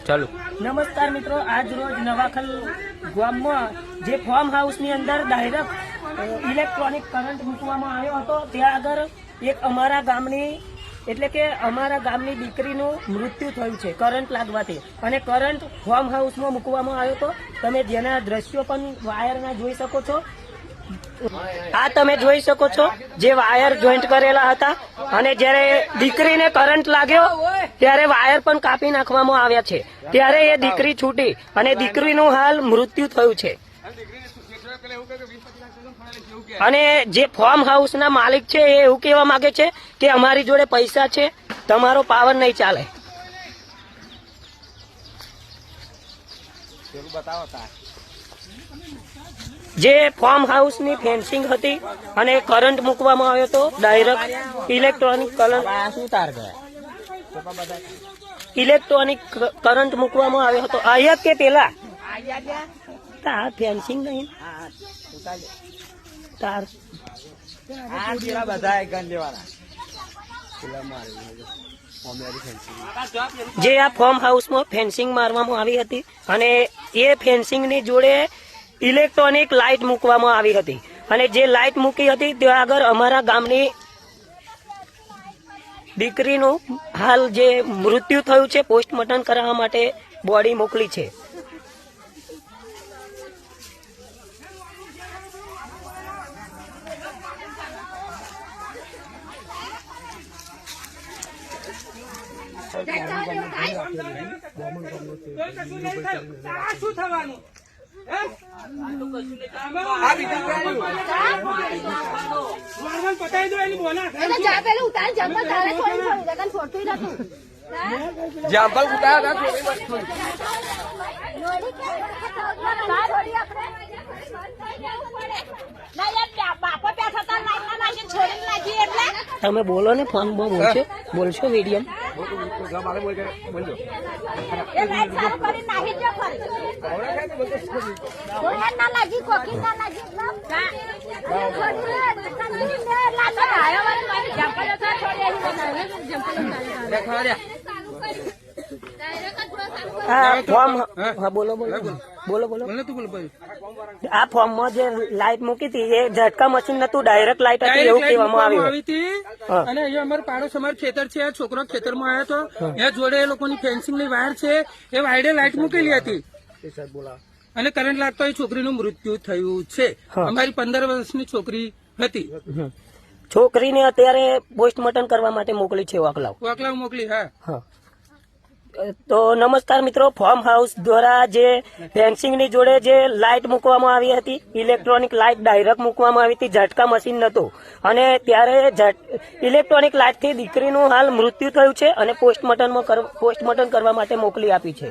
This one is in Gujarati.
ચાલો નમસ્કાર મિત્રો, આજ રોજ નવાખલ ગામમાં જે ફાર્મ હાઉસની અંદર ડાયરેક્ટ ઇલેક્ટ્રોનિક કરંટ મૂકવામાં આવ્યો હતો, ત્યાં આગળ એક અમારા ગામની દીકરીનું મૃત્યુ થયું છે કરંટ લાગવાથી, અને કરંટ ફાર્મ હાઉસમાં મૂકવામાં આવ્યો હતો. તમે જેના દ્રશ્યો પણ વાયરના જોઈ શકો છો. આ તમે જોઈ શકો છો જે વાયર જોઈન્ટ કરેલા હતા, અને જ્યારે દીકરીને કરંટ લાગ્યો ત્યારે વાયર પણ કાપી નાખવામાં આવ્યા છે. ત્યારે એ દીકરી છૂટી અને દીકરીનું હાલ મૃત્યુ થયું છે. અને જે ફાર્મ હાઉસના માલિક છે એ એવું કહેવા માંગે છે કે અમારી જોડે પૈસા છે, તમારો પાવર નહીં ચાલે. જે ફાર્મ હાઉસની ફેન્સિંગ હતી અને કરંટ મૂકવામાં આવ્યો હતો, ડાયરેક્ટ ઇલેક્ટ્રોનિક કરંટ મૂકવામાં આવ્યો હતો. અહીંયા કે પેલા તાર ફેન્સિંગ નહીં, તાર જે આ ફાર્મ હાઉસમાં ફેન્સિંગ મારવામાં આવી હતી, અને એ ફેન્સિંગની જોડે ઇલેક્ટ્રોનિક લાઇટ મૂકવામાં આવી હતી. અને જે લાઇટ મૂકી હતી ત્યાં આગળ અમારા ગામની દીકરીનું હાલ જે મૃત્યુ થયું છે, પોસ્ટમોર્ટમ કરાવવા માટે બોડી મોકલી છે. શું થવાનું? પતાવી દો એની બોલા જામ્પલ તમે બોલો ને, ફોન બોલશો મીડિયમ. આ ફોર્મમાં જે લાઇટ મૂકી હતી એ ઝટકા મશીન નતું, ડાયરેક્ટ લાઇટ હતી એવું કહેવામાં આવ્યું. અને અહીંયા અમારું પાડોશ અમારું ખેતર છે, છોકરો ખેતરમાં આવ્યો હતો, એ જોડે એ લોકોની ફેન્સિંગ ની વાયર છે, એ વાયરે લાઇટ મૂકેલી હતી અને કરંટ લાગતો એ છોકરીનું મૃત્યુ થયું છે. અમારી 15 વર્ષની છોકરી હતી. છોકરીને અત્યારે પોસ્ટમોર્ટમ કરવા માટે મોકલી છે વાકલાવ મોકલી. હા. તો નમસ્કાર મિત્રો, ફાર્મ હાઉસ દ્વારા જે ફેન્સિંગની જોડે જે લાઇટ મૂકવામાં આવી હતી, ઇલેક્ટ્રોનિક લાઇટ ડાયરેક્ટ મૂકવામાં આવી હતી, ઝટકા મશીન નતું, અને ત્યારે ઇલેક્ટ્રોનિક લાઇટથી દીકરીનું હાલ મૃત્યુ થયું છે અને પોસ્ટમોર્ટમ કરવા માટે મોકલી આપી છે.